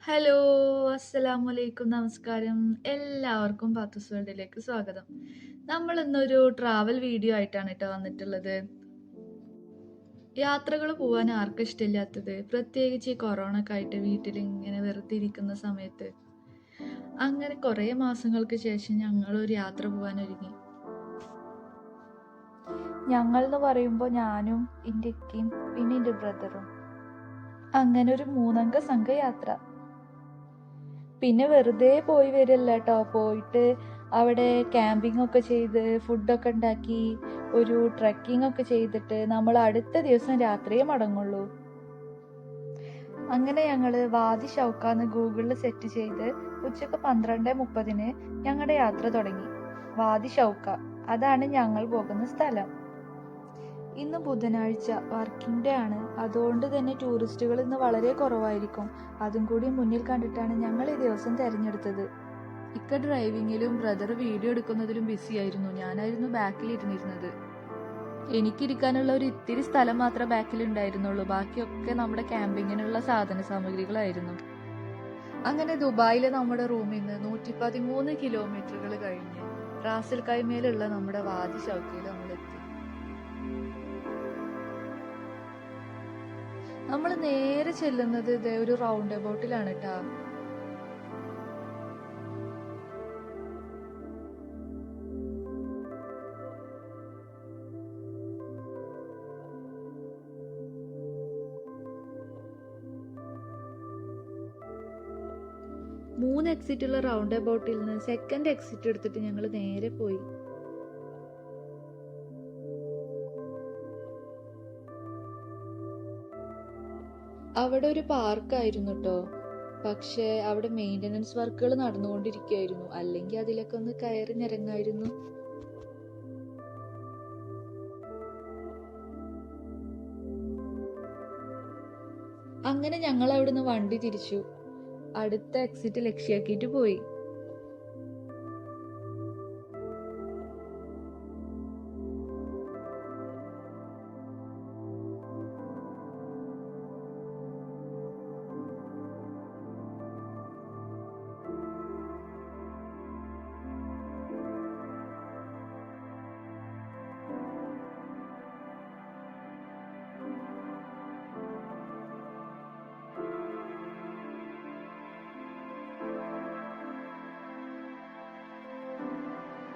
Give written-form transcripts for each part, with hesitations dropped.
Hello, അസ്സലാമലൈക്കും, നമസ്കാരം. എല്ലാവർക്കും പാത്തൂസ് വേൾഡിലേക്ക് സ്വാഗതം. നമ്മൾ ഇന്നൊരു ട്രാവൽ വീഡിയോ ആയിട്ടാണ് കേട്ടോ വന്നിട്ടുള്ളത്. യാത്രകൾ പോകാൻ ആർക്കും ഇഷ്ടമില്ലാത്തത്, പ്രത്യേകിച്ച് ഈ കൊറോണ ഒക്കെ ആയിട്ട് വീട്ടിൽ ഇങ്ങനെ വെറുതെ ഇരിക്കുന്ന സമയത്ത്. അങ്ങനെ കുറേ മാസങ്ങൾക്ക് ശേഷം ഞങ്ങൾ ഒരു യാത്ര പോകാൻ ഒരുങ്ങി. ഞങ്ങൾ എന്ന് പറയുമ്പോൾ ഞാനും എൻ്റെ ഇക്കയും പിന്നെ എൻ്റെ ബ്രദറും. അങ്ങനെ ഒരു 3 അംഗ സംഘയാത്ര. പിന്നെ വെറുതെ പോയി വരില്ല കേട്ടോ. പോയിട്ട് അവിടെ ക്യാമ്പിംഗ് ഒക്കെ ചെയ്ത് ഫുഡൊക്കെ ഉണ്ടാക്കി ഒരു ട്രക്കിംഗ് ഒക്കെ ചെയ്തിട്ട് നമ്മൾ അടുത്ത ദിവസം രാത്രിയേ മടങ്ങുള്ളൂ. അങ്ങനെ ഞങ്ങള് വാദി ഷൗക്കാന്ന് ഗൂഗിളിൽ സെറ്റ് ചെയ്ത് ഉച്ചക്ക് 12:30 ഞങ്ങളുടെ യാത്ര തുടങ്ങി. വാദി ഷൗക്ക, അതാണ് ഞങ്ങൾ പോകുന്ന സ്ഥലം. ഇന്ന് ബുധനാഴ്ച വർക്കിംഗ് ഡേ ആണ്. അതുകൊണ്ട് തന്നെ ടൂറിസ്റ്റുകൾ ഇന്ന് വളരെ കുറവായിരിക്കും. അതും കൂടി മുന്നിൽ കണ്ടിട്ടാണ് ഞങ്ങൾ ഈ ദിവസം തിരഞ്ഞെടുത്തത്. ഇക്ക ഡ്രൈവിങ്ങിലും ബ്രദർ വീഡിയോ എടുക്കുന്നതിലും ബിസി ആയിരുന്നു. ഞാനായിരുന്നു ബാക്കിൽ ഇരുന്നിരുന്നത്. എനിക്കിരിക്കാനുള്ള ഒരു ഇത്തിരി സ്ഥലം മാത്രമേ ബാക്കിൽ ഉണ്ടായിരുന്നുള്ളൂ. ബാക്കിയൊക്കെ നമ്മുടെ ക്യാമ്പിങ്ങിനുള്ള സാധന സാമഗ്രികളായിരുന്നു. അങ്ങനെ ദുബായിലെ നമ്മുടെ റൂമിൽ നിന്ന് 113 കിലോമീറ്ററുകൾ കഴിഞ്ഞ് റാസൽ കൈമേലുള്ള നമ്മുടെ വാദി ഷൗക്കയിൽ നമ്മളെത്തി. നമ്മൾ നേരെ ചെല്ലുന്നത് ഇതേ ഒരു റൗണ്ട് അബൌട്ടിലാണ് കേട്ടാ. മൂന്ന് എക്സിറ്റ് ഉള്ള റൗണ്ട് അബൌട്ടിൽ നിന്ന് സെക്കൻഡ് എക്സിറ്റ് എടുത്തിട്ട് ഞങ്ങൾ നേരെ പോയി. അവിടെ ഒരു പാർക്കായിരുന്നു കേട്ടോ. പക്ഷെ അവിടെ മെയിൻ്റനൻസ് വർക്കുകൾ നടന്നുകൊണ്ടിരിക്കുകയായിരുന്നു. അല്ലെങ്കിൽ അതിലൊക്കെ ഒന്ന് കയറി നിരങ്ങായിരുന്നു. അങ്ങനെ ഞങ്ങൾ അവിടുന്ന് വണ്ടി തിരിച്ചു അടുത്ത എക്സിറ്റ് ലക്ഷ്യാക്കിയിട്ട് പോയി.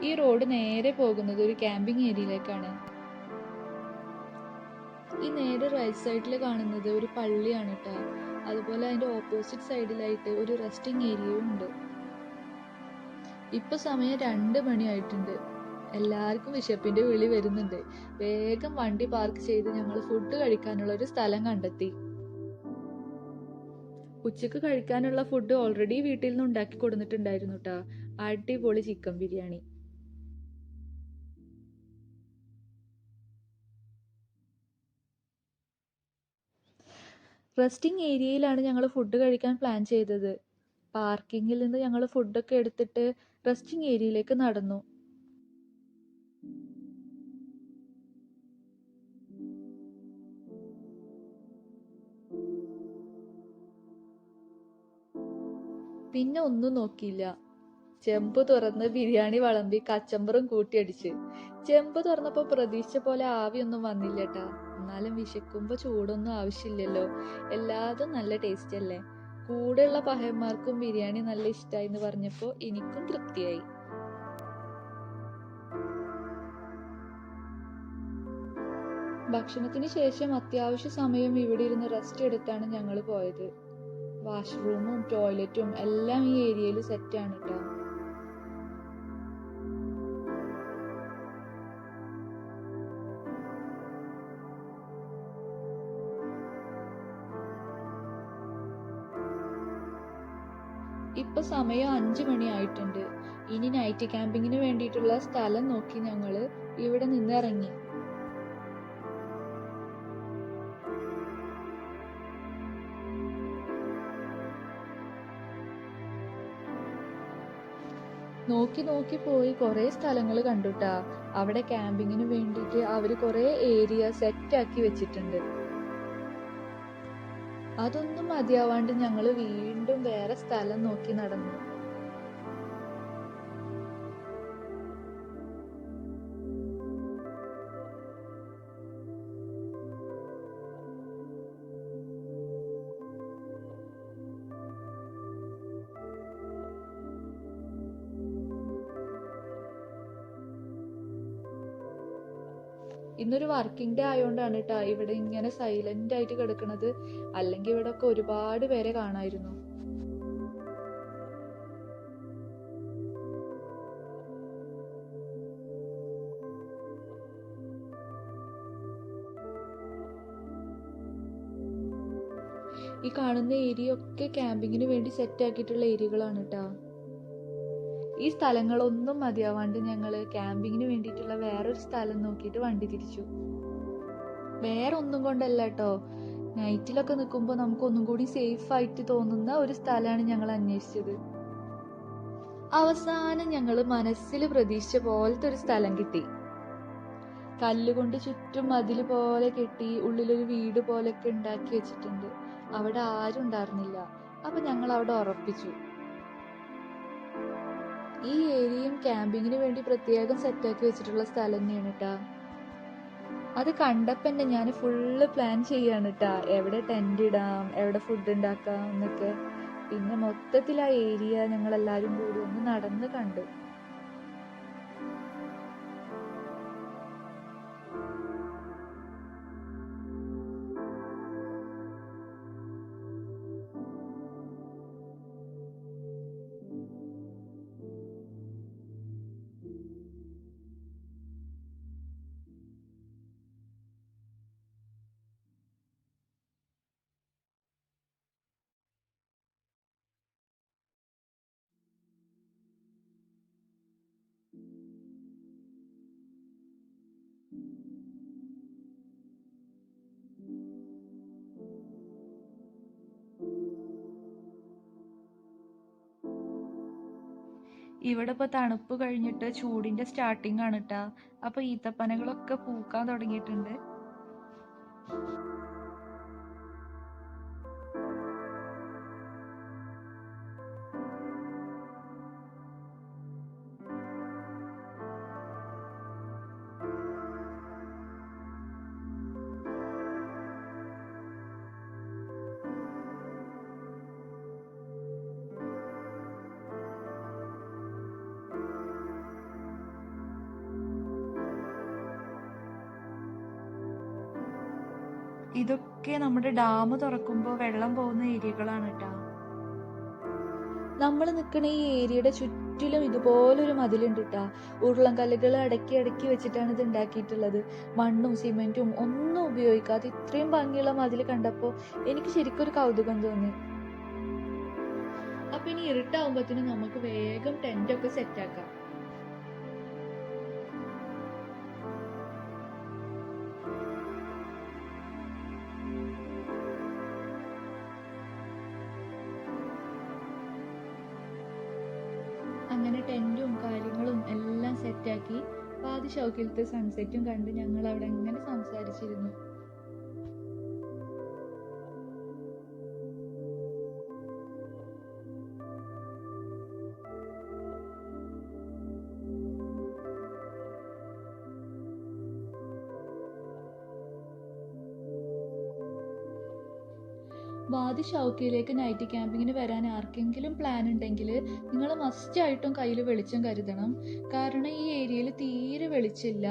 ഈ റോഡ് നേരെ പോകുന്നത് ഒരു ക്യാമ്പിംഗ് ഏരിയയിലേക്കാണ്. ഈ നേരെ റൈറ്റ് സൈഡിൽ കാണുന്നത് ഒരു പള്ളിയാണ് കേട്ടോ. അതുപോലെ അതിന്റെ ഓപ്പോസിറ്റ് സൈഡിലായിട്ട് ഒരു റെസ്റ്റിംഗ് ഏരിയയും ഉണ്ട്. ഇപ്പൊ സമയം 2 മണി ആയിട്ടുണ്ട്. എല്ലാവർക്കും വിശപ്പിന്റെ വിളി വരുന്നുണ്ട്. വേഗം വണ്ടി പാർക്ക് ചെയ്ത് ഞങ്ങൾ ഫുഡ് കഴിക്കാനുള്ള ഒരു സ്ഥലം കണ്ടെത്തി. ഉച്ചക്ക് കഴിക്കാനുള്ള ഫുഡ് ഓൾറെഡി വീട്ടിൽ നിന്ന് ഉണ്ടാക്കി കൊടുത്തിട്ടുണ്ടായിരുന്നു കേട്ടോ. അടിപൊളി ചിക്കൻ ബിരിയാണി. റെസ്റ്റിംഗ് ഏരിയയിലാണ് ഞങ്ങൾ ഫുഡ് കഴിക്കാൻ പ്ലാൻ ചെയ്തത്. പാർക്കിങ്ങിൽ നിന്ന് ഞങ്ങൾ ഫുഡൊക്കെ എടുത്തിട്ട് റെസ്റ്റിംഗ് ഏരിയയിലേക്ക് നടന്നു. പിന്നെ ഒന്നും നോക്കിയില്ല. ചെമ്പ് തുറന്ന് ബിരിയാണി വിളമ്പി കച്ചമ്പറും കൂട്ടിയടിച്ച്. ചെമ്പ് തുറന്നപ്പോ പ്രതീക്ഷിച്ച പോലെ ആവിയൊന്നും വന്നില്ല ട്ടാ. എന്നാലും വിശക്കുമ്പോ ചൂടൊന്നും ആവശ്യമില്ലല്ലോ. എല്ലാതും നല്ല ടേസ്റ്റ് അല്ലേ. കൂടെയുള്ള പഹയന്മാർക്കും ബിരിയാണി നല്ല ഇഷ്ടായി എന്ന് പറഞ്ഞപ്പോ എനിക്കും തൃപ്തിയായി. ഭക്ഷണത്തിന് ശേഷം അത്യാവശ്യ സമയം ഇവിടെ ഇരുന്ന് റെസ്റ്റ് എടുത്താണ് ഞങ്ങൾ പോയത്. വാഷ്റൂമും ടോയ്ലറ്റും എല്ലാം ഈ ഏരിയയിൽ സെറ്റാണ് കേട്ടോ. ഇപ്പൊ സമയം 5 മണി ആയിട്ടുണ്ട്. ഇനി നൈറ്റ് ക്യാമ്പിങ്ങിന് വേണ്ടിയിട്ടുള്ള സ്ഥലം നോക്കി ഞങ്ങള് ഇവിടെ നിന്ന് ഇറങ്ങി. നോക്കി നോക്കി പോയി കുറെ സ്ഥലങ്ങൾ കണ്ടുട്ടാ. അവിടെ ക്യാമ്പിങ്ങിന് വേണ്ടിയിട്ട് അവര് കുറെ ഏരിയ സെറ്റ് ആക്കി വെച്ചിട്ടുണ്ട്. അതൊന്നും മതിയാവാണ്ട് ഞങ്ങൾ വീണ്ടും വീണ്ടും വേറെ സ്ഥലം നോക്കി നടന്നു. ഇന്നൊരു വർക്കിംഗ് ഡേ ആയതുകൊണ്ടാണ് കേട്ടോ ഇവിടെ ഇങ്ങനെ സൈലന്റ് ആയിട്ട് കിടക്കുന്നത്. അല്ലെങ്കിൽ ഇവിടെ ഒക്കെ ഒരുപാട് പേരെ കാണായിരുന്നു. ഈ കാണുന്ന ഏരിയ ഒക്കെ ക്യാമ്പിങ്ങിന് വേണ്ടി സെറ്റ് ആക്കിയിട്ടുള്ള ഏരിയകളാണ് കേട്ടോ. ഈ സ്ഥലങ്ങളൊന്നും മതിയാവാണ്ട് ഞങ്ങള് ക്യാമ്പിങ്ങിന് വേണ്ടിയിട്ടുള്ള വേറൊരു സ്ഥലം നോക്കിയിട്ട് വണ്ടി തിരിച്ചു. വേറെ ഒന്നും കൊണ്ടല്ല കേട്ടോ, നൈറ്റിലൊക്കെ നിൽക്കുമ്പോൾ നമുക്ക് ഒന്നും കൂടി സേഫ് ആയിട്ട് തോന്നുന്ന ഒരു സ്ഥലമാണ് ഞങ്ങൾ അന്വേഷിച്ചത്. അവസാനം ഞങ്ങൾ മനസ്സിൽ പ്രതീക്ഷിച്ച പോലത്തെ ഒരു സ്ഥലം കിട്ടി. കല്ലുകൊണ്ട് ചുറ്റും മതില് പോലെ കെട്ടി ഉള്ളിലൊരു വീട് പോലെയൊക്കെ ഉണ്ടാക്കി വെച്ചിട്ടുണ്ട്. അവിടെ ആരും ഉണ്ടായിരുന്നില്ല. അപ്പൊ ഞങ്ങൾ അവിടെ ഉറപ്പിച്ചു. ഈ ഏരിയയും ക്യാമ്പിങ്ങിന് വേണ്ടി പ്രത്യേകം സെറ്റാക്കി വെച്ചിട്ടുള്ള സ്ഥലം തന്നെയാണ് കേട്ടാ. അത് കണ്ടപ്പോ തന്നെ ഞാൻ ഫുള്ള് പ്ലാൻ ചെയ്യാണ് കേട്ടാ, എവിടെ ടെന്റ് ഇടാം, എവിടെ ഫുഡ് ഉണ്ടാക്കാം എന്നൊക്കെ. പിന്നെ മൊത്തത്തിൽ ആ ഏരിയ ഞങ്ങൾ എല്ലാരും കൂടി ഒന്ന് നടന്ന് കണ്ടു. ഇവിടെ ഇപ്പൊ തണുപ്പ് കഴിഞ്ഞിട്ട് ചൂടിന്റെ സ്റ്റാർട്ടിങ് ആണ് കേട്ടാ. അപ്പൊ ഈത്തപ്പനകളൊക്കെ പൂക്കാൻ തുടങ്ങിയിട്ടുണ്ട്. ഇതൊക്കെ നമ്മുടെ ഡാം തുറക്കുമ്പോൾ വെള്ളം പോകുന്ന ഏരിയകളാണ് കേട്ടോ. നമ്മൾ നിൽക്കുന്ന ഈ ഏരിയയുടെ ചുറ്റിലും ഇതുപോലൊരു മതിലുണ്ട് കേട്ടാ. ഉരുളൻകല്ലുകൾ അടക്കി അടക്കി വെച്ചിട്ടാണ് ഇത് ഉണ്ടാക്കിയിട്ടുള്ളത്. മണ്ണും സിമെന്റും ഒന്നും ഉപയോഗിക്കാതെ ഇത്രയും ഭംഗിയുള്ള മതിൽ കണ്ടപ്പോൾ എനിക്ക് ശരിക്കും ഒരു കൗതുകം തോന്നി. അപ്പൊ ഇനി ഇരുട്ടാവുമ്പത്തിന് നമുക്ക് വേഗം ടെന്റ് ഒക്കെ സെറ്റ് ആക്കാം. അങ്ങനെ ടെന്റും കാര്യങ്ങളും എല്ലാം സെറ്റാക്കി പാതി ഷൗക്കിലത്തെ സൺസെറ്റും കണ്ട് ഞങ്ങൾ അവിടെ അങ്ങനെ സംസാരിച്ചിരുന്നു. വാദി ഷൗക്കിയിലേക്ക് നൈറ്റ് ക്യാമ്പിങ്ങിന് വരാൻ ആർക്കെങ്കിലും പ്ലാൻ ഉണ്ടെങ്കിൽ നിങ്ങൾ മസ്റ്റ് ആയിട്ടും കയ്യിൽ വെളിച്ചം കരുതണം. കാരണം ഈ ഏരിയയിൽ തീരെ വെളിച്ചില്ല.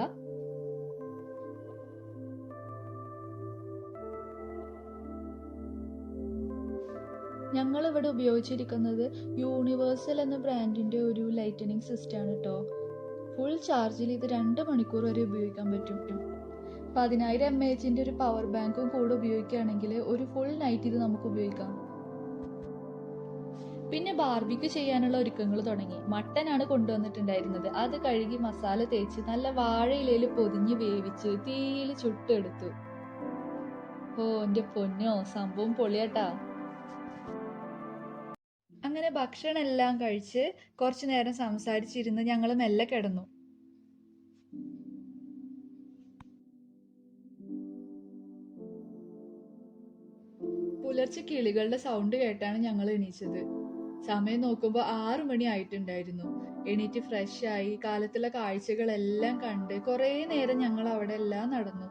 ഞങ്ങൾ ഇവിടെ ഉപയോഗിച്ചിരിക്കുന്നത് യൂണിവേഴ്സൽ എന്ന ബ്രാൻഡിന്റെ ഒരു ലൈറ്റനിങ് സിസ്റ്റം ആണ് കേട്ടോ. ഫുൾ ചാർജിൽ ഇത് 2 മണിക്കൂർ വരെ ഉപയോഗിക്കാൻ പറ്റും. 10,000 mAh ഒരു പവർ ബാങ്കും കൂടെ ഉപയോഗിക്കുകയാണെങ്കിൽ ഒരു ഫുൾ നൈറ്റ് ഇത് നമുക്ക് ഉപയോഗിക്കാം. പിന്നെ ബാർബിക്യൂ ചെയ്യാനുള്ള ഒരുക്കങ്ങൾ തുടങ്ങി. മട്ടനാണ് കൊണ്ടുവന്നിട്ടുണ്ടായിരുന്നത്. അത് കഴുകി മസാല തേച്ച് നല്ല വാഴയിലയിൽ പൊതിഞ്ഞ് വേവിച്ച് തീയിൽ ചുട്ടെടുത്തു. ഓ എന്റെ പൊന്നോ, സംഭവം പൊളിയാട്ടാ. അങ്ങനെ ഭക്ഷണം എല്ലാം കഴിച്ച് കുറച്ചു നേരം സംസാരിച്ചിരുന്ന് ഞങ്ങൾ മെല്ലെ കിടന്നു. പുലർച്ചെ കിളികളുടെ സൗണ്ട് കേട്ടാണ് ഞങ്ങൾ എണീച്ചത്. സമയം നോക്കുമ്പോൾ 6 മണി ആയിട്ടുണ്ടായിരുന്നു. എണീറ്റ് ഫ്രഷ് ആയി കാലത്തുള്ള കാഴ്ചകളെല്ലാം കണ്ട് കുറേ നേരം ഞങ്ങൾ അവിടെ എല്ലാം നടന്നു.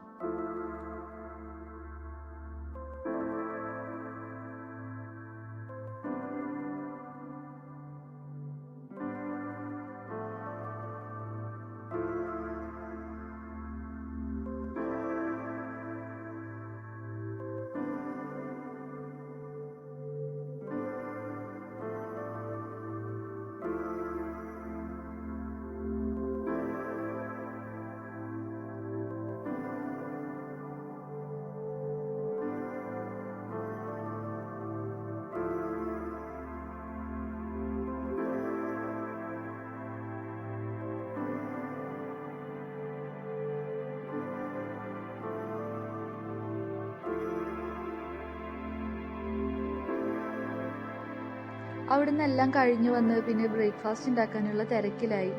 അവിടുന്ന് എല്ലാം കഴിഞ്ഞു വന്ന് പിന്നെ ബ്രേക്ക്ഫാസ്റ്റ് ഉണ്ടാക്കാനുള്ള തിരക്കിലായി.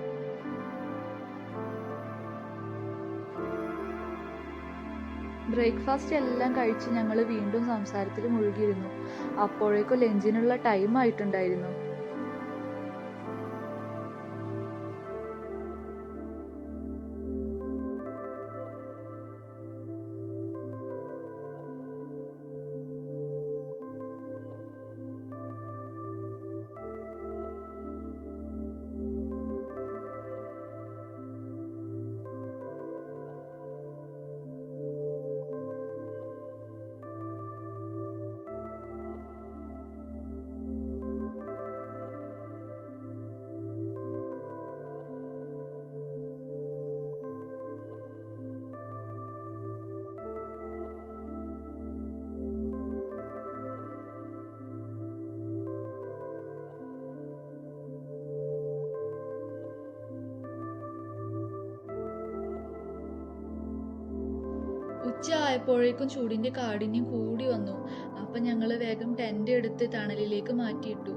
ബ്രേക്ക്ഫാസ്റ്റ് എല്ലാം കഴിച്ച് ഞങ്ങൾ വീണ്ടും സംസാരത്തിൽ മുഴുകിയിരുന്നു. അപ്പോഴേക്കും ലഞ്ചിനുള്ള ടൈം ആയിട്ടുണ്ടായിരുന്നു. ഉച്ച ആയപ്പോഴേക്കും ചൂടിന്റെ കാഠിന്യം കൂടി വന്നു. അപ്പൊ ഞങ്ങള് വേഗം ടെന്റ് എടുത്ത് തണലിലേക്ക് മാറ്റിയിട്ടു.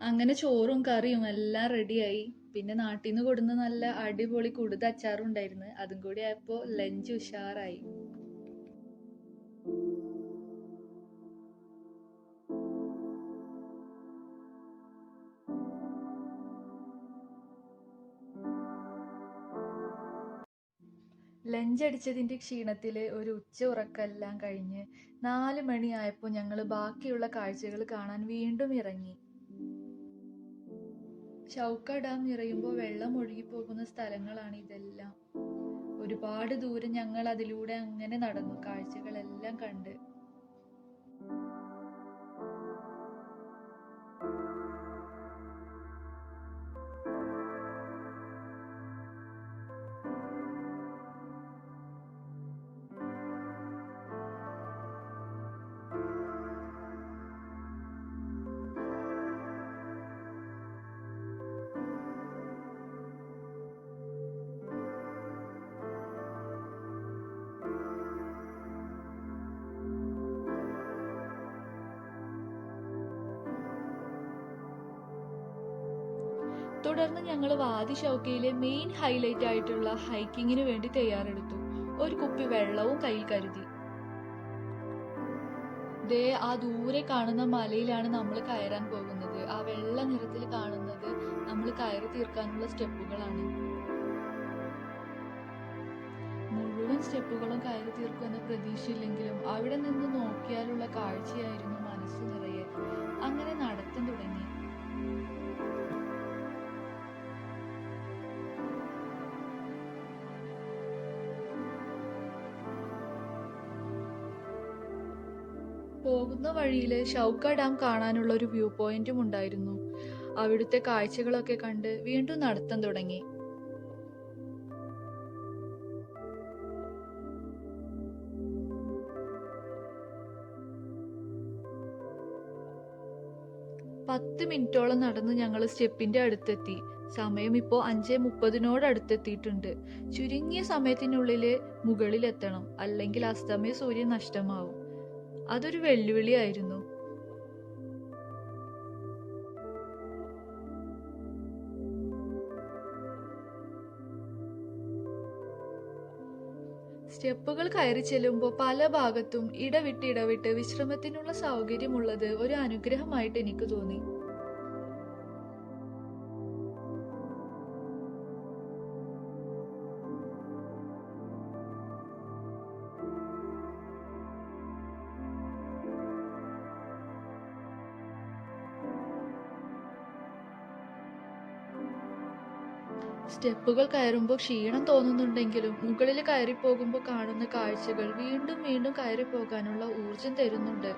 അങ്ങനെ ചോറും കറിയും എല്ലാം റെഡിയായി. പിന്നെ നാട്ടിൽ നിന്ന് കൊടുന്ന നല്ല അടിപൊളി കുടുത അച്ചാറും ഉണ്ടായിരുന്നു. അതും കൂടി ആയപ്പോ ലഞ്ച് ഉഷാറായി. ലഞ്ച് അടിച്ചതിന്റെ ക്ഷീണത്തില് ഒരു ഉച്ച ഉറക്കെല്ലാം കഴിഞ്ഞ് 4 മണിയായപ്പോ ഞങ്ങള് ബാക്കിയുള്ള കാഴ്ചകൾ കാണാൻ വീണ്ടും ഇറങ്ങി. ഷൗക്ക ഡാം നിറയുമ്പോൾ വെള്ളം ഒഴുകിപ്പോകുന്ന സ്ഥലങ്ങളാണ് ഇതെല്ലാം. ഒരുപാട് ദൂരം ഞങ്ങൾ അതിലൂടെ അങ്ങനെ നടന്നു, കാഴ്ചകളെല്ലാം കണ്ട്. തുടർന്ന് ഞങ്ങൾ വാദി ഷൗക്കയിലെ മെയിൻ ഹൈലൈറ്റ് ആയിട്ടുള്ള ഹൈക്കിങ്ങിന് വേണ്ടി തയ്യാറെടുത്തു. ഒരു കുപ്പി വെള്ളവും കയ്യിൽ കരുതി. ദേ ആ ദൂരെ കാണുന്ന മലയിലാണ് നമ്മൾ കയറാൻ പോകുന്നത്. ആ വെള്ള നിറത്തിൽ കാണുന്നത് നമ്മൾ കയറി തീർക്കാനുള്ള സ്റ്റെപ്പുകളാണ്. മുഴുവൻ മുഴുവൻ സ്റ്റെപ്പുകളും കയറി തീർക്കുമെന്ന പ്രതീക്ഷയില്ലെങ്കിലും അവിടെ നിന്ന് നോക്കിയാലുള്ള കാഴ്ചയായിരുന്നു മനസ്സ് നിറയെ. അങ്ങനെ നടത്തം തുടങ്ങി. പോകുന്ന വഴിയിൽ ഷൗക്ക ഡാം കാണാനുള്ള ഒരു വ്യൂ പോയിന്റും ഉണ്ടായിരുന്നു. അവിടുത്തെ കാഴ്ചകളൊക്കെ കണ്ട് വീണ്ടും നടത്തം തുടങ്ങി. പത്ത് മിനിറ്റോളം നടന്ന് ഞങ്ങൾ സ്റ്റെപ്പിന്റെ അടുത്തെത്തി. സമയം ഇപ്പോ 5:30 അടുത്തെത്തിയിട്ടുണ്ട്. ചുരുങ്ങിയ സമയത്തിനുള്ളില് മുകളിലെത്തണം, അല്ലെങ്കിൽ അസ്തമയ സൂര്യൻ നഷ്ടമാവും. അതൊരു വെല്ലുവിളിയായിരുന്നു. സ്റ്റെപ്പുകൾ കയറി ചെല്ലുമ്പോൾ പല ഭാഗത്തും ഇടവിട്ട് വിശ്രമത്തിനുള്ള സൗകര്യമുള്ളത് ഒരു അനുഗ്രഹമായിട്ട് എനിക്ക് തോന്നി. സ്റ്റെപ്പുകൾ കയറുമ്പോൾ ക്ഷീണം തോന്നുന്നുണ്ടെങ്കിലും മുകളിൽ കയറി പോകുമ്പോൾ കാണുന്ന കാഴ്ചകൾ വീണ്ടും വീണ്ടും കയറി പോകാനുള്ള ഊർജം തരുന്നുണ്ട്.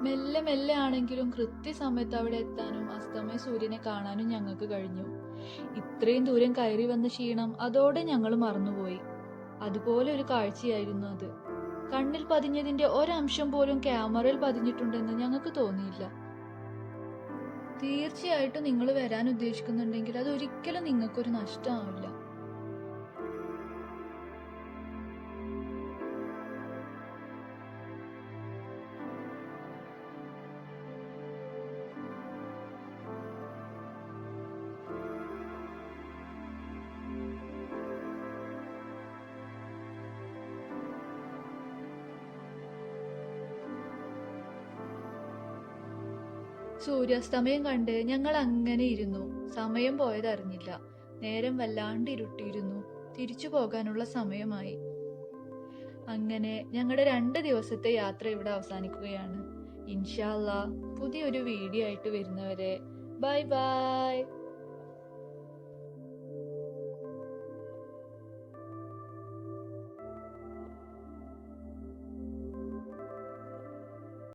മെല്ലെ മെല്ലെ ആണെങ്കിലും കൃത്യസമയത്ത് അവിടെ എത്താനും അസ്തമയ സൂര്യനെ കാണാനും ഞങ്ങൾക്ക് കഴിഞ്ഞു. ഇത്രയും ദൂരം കയറി വന്ന ക്ഷീണം അതോടെ ഞങ്ങൾ മറന്നുപോയി. അതുപോലെ ഒരു കാഴ്ചയായിരുന്നു അത്. കണ്ണിൽ പതിഞ്ഞതിന്റെ ഒരംശം പോലും ക്യാമറയിൽ പതിഞ്ഞിട്ടുണ്ടെന്ന് ഞങ്ങൾക്ക് തോന്നിയില്ല. തീർച്ചയായിട്ടും നിങ്ങൾ വരാൻ ഉദ്ദേശിക്കുന്നുണ്ടെങ്കിൽ അതൊരിക്കലും നിങ്ങൾക്കൊരു നഷ്ടമാവില്ല. സൂര്യാസ്തമയം കണ്ട് ഞങ്ങൾ അങ്ങനെ ഇരുന്നു. സമയം പോയതറിഞ്ഞില്ല. നേരം വല്ലാണ്ട് ഇരുട്ടിയിരുന്നു. തിരിച്ചു പോകാനുള്ള സമയമായി. അങ്ങനെ ഞങ്ങളുടെ 2 ദിവസത്തെ യാത്ര ഇവിടെ അവസാനിക്കുകയാണ്. ഇൻഷാ അല്ലാഹ് പുതിയൊരു വീഡിയോ ആയിട്ട് വരുന്നവരെ ബൈ ബൈ.